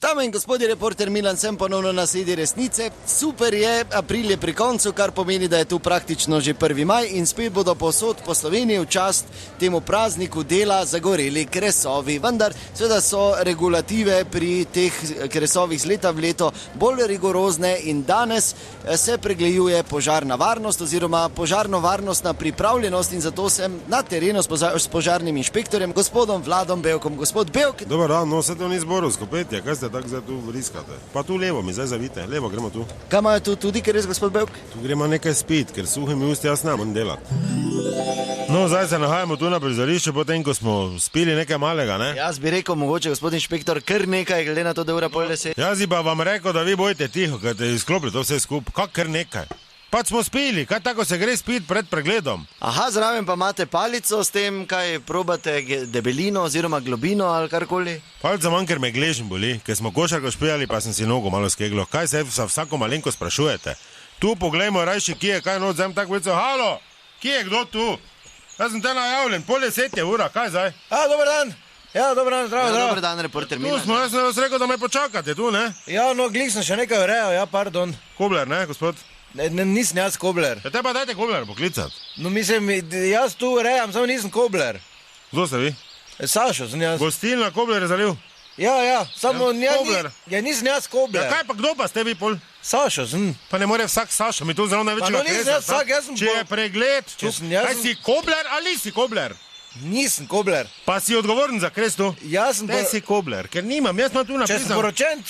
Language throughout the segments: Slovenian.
Dame in gospodje, reporter Milan, sem ponovno na sedi resnice. Super je, april je pri koncu, kar pomeni, da je tu praktično že 1. maj in spet bodo povsod po Sloveniji v čast temu prazniku dela zagoreli kresovi. Vendar seveda so regulative pri teh kresovih z leta v leto bolj rigorozne in danes se pregleduje požarna varnost oziroma požarno-varnostna pripravljenost in zato sem na terenu s požarnim inšpektorjem, gospodom Vladom Bevkom. Gospod Bevk. Dobar dan, no, sedaj ni zboru, skopetje, kaj ste tako zdaj tu vriskate? Pa tu levo mi zdaj zavite, levo gremo tu. Kaj imajo tu tudi, ker res, gospod Bevk? Tu gremo nekaj spit, ker suhimi usti jaz ne morem delati. No, zdaj se nahajamo tu na prizorišču, potem ko smo spili nekaj malega, ne? Jaz bi rekel, mogoče, gospod inšpektor, kar nekaj, glede na to, da je ura 9:30. Jaz bi pa vam rekel, da vi bojite tiho, ker te izklopili to vse skup. Kar nekaj? Pač smo spili, kaj tako se gre spiti pred pregledom. Aha, zraven pa imate palico s tem, kaj probate debelino oziroma globino ali karkoli? Palica manj, ker me gležen boli, ker smo košarko špijali, pa sem si nogo malo skeglo. Kaj se vsako malenko sprašujete? Tu poglejmo rajši, kje je kaj noč, zdaj tako veco. Halo, kje je kdo tu? Jaz sem te najavljen, 9:30 je ura, kaj zdaj? Dober dan. Ja, dober dan, zdravo, zdravo. Dober dan, reporter Milan. Tu smo, jaz sem vas rekel, da me počakate, tu, ne? Ja, no, glih sem še nekaj urejal, ja, pardon. Kobler, ne, gospod? Nisem jaz kobler. Ja, te pa dajte Kobler poklicati. No, mislim, jaz tu urejam, samo nisem kobler. Kdo ste vi? Sašo sem jaz. Gostilna Kobler je zaliv. Ja, samo Kobler. Ja, nisem jaz kobler. Ja, kaj pa kdo pa ste vi pol? Sašo sem. Pa ne more vsak Sašo, mi tu zelo največjega Pa no, nisem jaz vsak, jaz sem Če je pregled, kaj si Kobler ali si Kobler? Nisem kobler. Pa si odgovoren za kres tu? Jaz sem Te si Kobler, ker nimam, jaz sem tu Če sem napisal. poročen,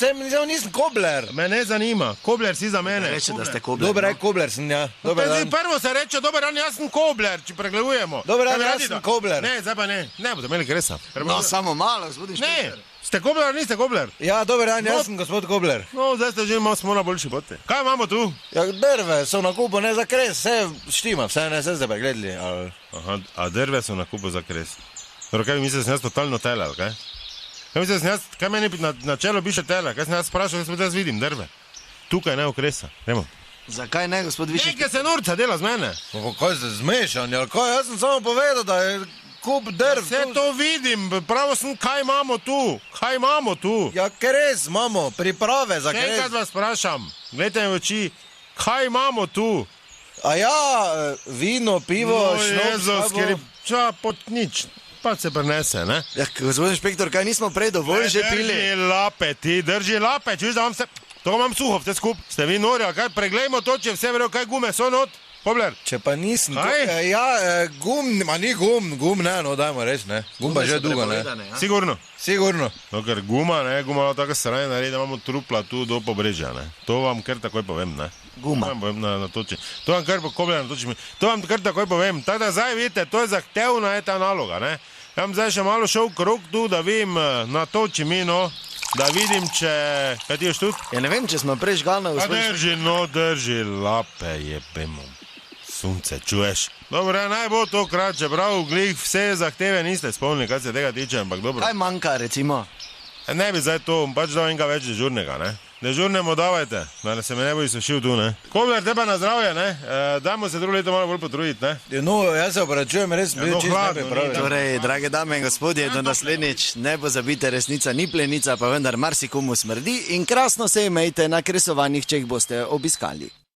nisem kobler. Me ne zanima, Kobler si za mene. Reče, da ste kobler. Dober, kobler sem, ja. Dober dan. Prvo se reče, dober dan, jaz sem Kobler, če pregledujemo. Dober dan, Kaj bi jaz radi, sem da- Kobler. Ne, zdaj pa ne, ne boste imeli kresa. No, samo malo, gospod Ne, inšpektor. ste Kobler ali niste Kobler? Ja, dober dan, jaz sem gospod kobler. No, zdaj ste že malo smo na boljši poti. Kaj imamo tu? Ja, drve so na kupu, ne za kres, vse štima, vse ne, vse zdaj pregledali. Ali... Aha, a drve so na kupu za kres. Dobro, kaj mi misliš, da sem jaz totalno telel, kaj? Kaj misliš, da sem jaz, kaj meni na čelo piše tele? Kaj sem jaz sprašal, kaj jaz vidim, drve? Tukaj ne okresa, gremo. Zakaj ne, gospod Višek? Nekaj se norca dela z mene. Kaj ste zmešani, ali kaj? Jaz sem samo povedal, da je kup drv. Vse to vidim, pravo sem, kaj imamo tu? Kaj imamo tu? Ja, kres imamo, priprave za Še kres. enkrat vas sprašam, gledajte mi v oči, kaj imamo tu? A ja, vino, pivo, Jezus, ker je pot nič, pa se prenese, ne? Ja, gospod inšpektor, kaj nismo prej dovolj že pili? Drži lape, čuš, da vam se... To imam suho, vse skup. Ste vi nori, ali kaj? Preglejmo to, če vse verjo, kaj gume so not. Kobler. Če pa nisem... Kaj? Gum, ma ni gum ne, no dajmo reči, ne. Gum pa že dolgo, ne. Sigurno. Sigurno. No, ker guma, ne, guma tako sranje naredi, da imamo trupla tu do pobrežja, ne. To vam kar takoj povem, ne. Guma. To vam povem na toči. To vam kar Kobler na toči. To vam kar takoj povem. Tako da zdaj vidite, to je zahtevna je ta naloga, ne. Ja bom zdaj še malo šel krog tu, da vidim na toči mino, da vidim, če... Kaj ti ješ tu? Ja, ne vem, če smo prej žgalno, A gospod inšpektor. drži lape, jebemo. Sunce, čuješ? Dobro, naj bo to krat, čeprav glih vse zahteve niste spomnili, kaj se tega tiče, ampak dobro. Kaj manjka, recimo? Ne bi zdaj to, pač dal enega več dežurnega, ne? Dežurnemu davajte, da se me ne bo izsušil tu, ne? Kobler, te pa na zdravje, ne? Dajmo se drugo leto malo bolj potruditi, ne? No, jaz se opravičujem, res bil no, čisto hladno, nepripravljen. Torej, drage dame in gospodje, do naslednjič ne pozabite, resnica ni plenica, pa vendar marsikomu smrdi in krasno se imejte na kresovanjih, če jih boste obiskali.